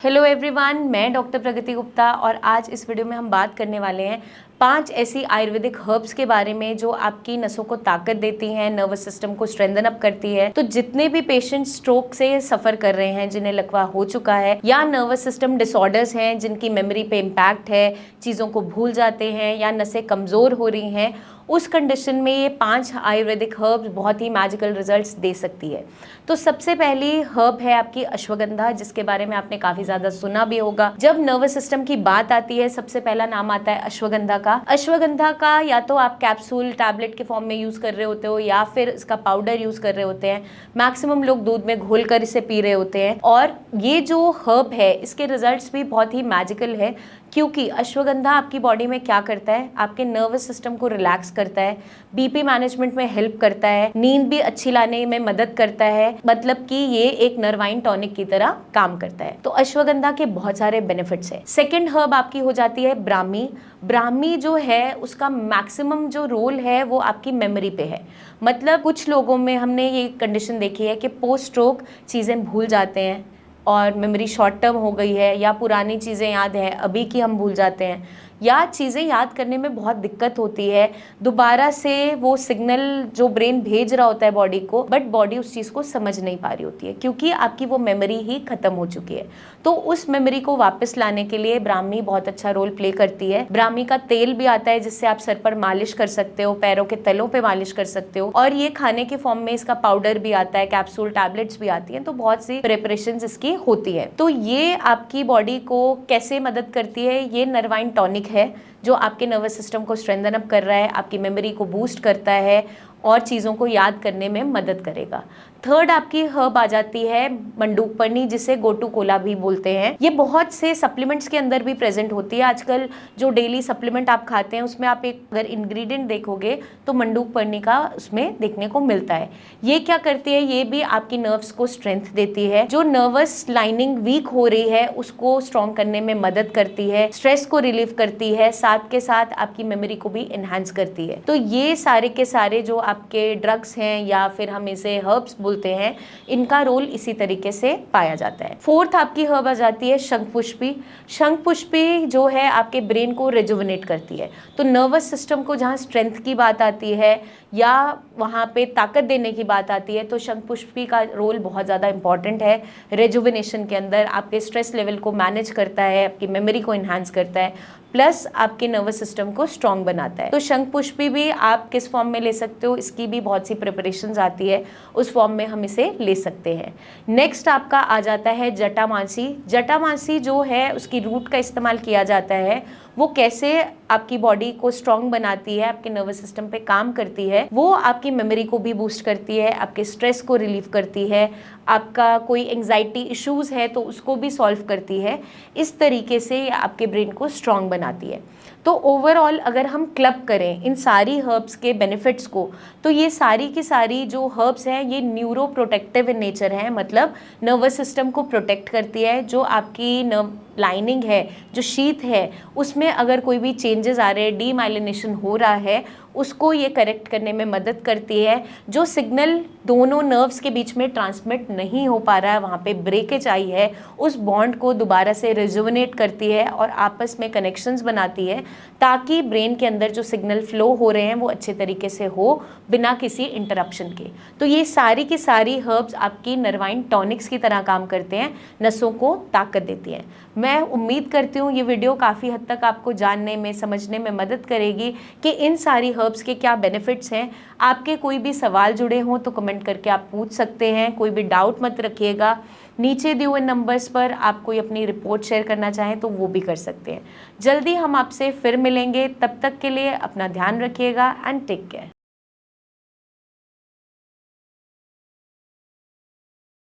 Hello everyone, मैं doctor प्रगति गुप्ता और आज इस वीडियो में हम बात करने वाले हैं 5 ऐसी आयुर्वेदिक हर्ब्स के बारे में जो आपकी नसों को ताकत देती हैं, नर्वस सिस्टम को स्ट्रेंथन अप करती है। तो जितने भी पेशेंट स्ट्रोक से सफ़र कर रहे हैं, जिन्हें लकवा हो चुका है या नर्वस सिस्टम डिसऑर्डर्स हैं, जिनकी मेमोरी पे इम्पैक्ट है, चीज़ों को भूल जाते हैं या नसें कमज़ोर हो रही हैं, उस कंडीशन में ये 5 आयुर्वेदिक हर्ब्स बहुत ही मैजिकल रिजल्ट्स दे सकती है। तो सबसे पहली हर्ब है आपकी अश्वगंधा, जिसके बारे में आपने काफ़ी ज़्यादा सुना भी होगा। जब नर्वस सिस्टम की बात आती है, सबसे पहला नाम आता है अश्वगंधा का। अश्वगंधा का या तो आप कैप्सूल टैबलेट के फॉर्म में यूज़ कर रहे होते हो या फिर इसका पाउडर यूज़ कर रहे होते हैं। मैक्सिमम लोग दूध में घोल कर इसे पी रहे होते हैं। और ये जो हर्ब है, इसके रिजल्ट्स भी बहुत ही मैजिकल है, क्योंकि अश्वगंधा आपकी बॉडी में क्या करता है, आपके नर्वस सिस्टम को रिलैक्स करता है, बीपी मैनेजमेंट में हेल्प करता है, नींद भी अच्छी लाने में मदद करता है। मतलब कि ये एक नर्वाइन टॉनिक की तरह काम करता है। तो अश्वगंधा के बहुत सारे बेनिफिट्स है। सेकेंड हर्ब आपकी हो जाती है ब्राह्मी। ब्राह्मी जो है, उसका मैक्सिमम जो रोल है वो आपकी मेमोरी पे है। मतलब कुछ लोगों में हमने ये कंडीशन देखी है कि पोस्ट स्ट्रोक चीज़ें भूल जाते हैं और मेमोरी शॉर्ट टर्म हो गई है, या पुरानी चीज़ें याद है अभी की हम भूल जाते हैं, या चीज़ें याद करने में बहुत दिक्कत होती है। दोबारा से वो सिग्नल जो ब्रेन भेज रहा होता है बॉडी को, बट बॉडी उस चीज़ को समझ नहीं पा रही होती है, क्योंकि आपकी वो मेमोरी ही ख़त्म हो चुकी है। तो उस मेमोरी को वापस लाने के लिए ब्राह्मी बहुत अच्छा रोल प्ले करती है। ब्राह्मी का तेल भी आता है, जिससे आप सर पर मालिश कर सकते हो, पैरों के तलों पे मालिश कर सकते हो। और ये खाने के फॉर्म में इसका पाउडर भी आता है, कैप्सूल टैबलेट्स भी आती हैं। तो बहुत सी प्रिपरेशंस इसकी होती है। तो ये आपकी बॉडी को कैसे मदद करती है, ये नर्वाइन टॉनिक है जो आपके नर्वस सिस्टम को स्ट्रेंथन अप कर रहा है, आपकी मेमोरी को बूस्ट करता है और चीज़ों को याद करने में मदद करेगा। थर्ड आपकी हर्ब आ जाती है मंडूकपर्णी, जिसे गोटू कोला भी बोलते हैं। ये बहुत से सप्लीमेंट्स के अंदर भी प्रेजेंट होती है। आजकल जो डेली सप्लीमेंट आप खाते हैं, उसमें आप एक अगर इंग्रेडिएंट देखोगे तो मंडूकपर्णी का उसमें देखने को मिलता है। ये क्या करती है, ये भी आपकी नर्व्स को स्ट्रेंथ देती है। जो नर्वस लाइनिंग वीक हो रही है उसको स्ट्रॉन्ग करने में मदद करती है, स्ट्रेस को रिलीव करती है, साथ के साथ आपकी मेमोरी को भी एनहांस करती है। तो ये सारे के सारे जो आपके ड्रग्स हैं या फिर हम इसे हर्ब्स बोलते हैं, इनका रोल इसी तरीके से पाया जाता है। फोर्थ आपकी हर्ब आ जाती है शंखपुष्पी। शंखपुष्पी जो है आपके ब्रेन को रिजुविनेट करती है। तो नर्वस सिस्टम को जहाँ स्ट्रेंथ की बात आती है या वहाँ पे ताकत देने की बात आती है, तो शंखपुष्पी का रोल बहुत ज़्यादा इंपॉर्टेंट है रिजुविनेशन के अंदर। आपके स्ट्रेस लेवल को मैनेज करता है, आपकी मेमोरी को इन्हांस करता है, प्लस आपके नर्वस सिस्टम को स्ट्रॉन्ग बनाता है। तो शंखपुष्पी भी आप किस फॉर्म में ले सकते हो, इसकी भी बहुत सी प्रिपरेशंस आती है, उस फॉर्म में हम इसे ले सकते हैं। नेक्स्ट आपका आ जाता है जटामासी। जटामासी जो है, उसकी रूट का इस्तेमाल किया जाता है। वो कैसे आपकी बॉडी को स्ट्रॉन्ग बनाती है, आपके नर्वस सिस्टम पे काम करती है, वो आपकी मेमोरी को भी बूस्ट करती है, आपके स्ट्रेस को रिलीव करती है, आपका कोई एंग्जाइटी इश्यूज़ है तो उसको भी सॉल्व करती है। इस तरीके से ये आपके ब्रेन को स्ट्रॉन्ग बनाती है। तो ओवरऑल अगर हम क्लब करें इन सारी हर्ब्स के बेनिफिट्स को, तो ये सारी की सारी जो हर्ब्स हैं ये न्यूरो प्रोटेक्टिव इन नेचर हैं। मतलब नर्वस सिस्टम को प्रोटेक्ट करती है। जो आपकी नर्व लाइनिंग है, जो शीथ है, उसमें अगर कोई भी चेंजेस आ रहे हैं, डीमाइलिनेशन हो रहा है, उसको ये करेक्ट करने में मदद करती है। जो सिग्नल दोनों नर्व्स के बीच में ट्रांसमिट नहीं हो पा रहा है, वहाँ पे ब्रेकेज आई है, उस बॉन्ड को दोबारा से रिजुविनेट करती है और आपस में कनेक्शंस बनाती है, ताकि ब्रेन के अंदर जो सिग्नल फ्लो हो रहे हैं वो अच्छे तरीके से हो, बिना किसी इंटरप्शन के। तो ये सारी की सारी हर्ब्स आपकी नर्वाइन टॉनिक्स की तरह काम करते हैं, नसों को ताकत देती हैं। मैं उम्मीद करती हूँ ये वीडियो काफ़ी हद तक आपको जानने में, समझने में मदद करेगी कि इन सारी हर्ब्स के क्या बेनिफिट्स हैं। आपके कोई भी सवाल जुड़े हों तो कमेंट करके आप पूछ सकते हैं। कोई भी डाउट मत रखिएगा। नीचे दिए हुए नंबर्स पर आप कोई अपनी रिपोर्ट शेयर करना चाहें तो वो भी कर सकते हैं। जल्दी हम आपसे फिर मिलेंगे, तब तक के लिए अपना ध्यान रखिएगा एंड टेक केयर।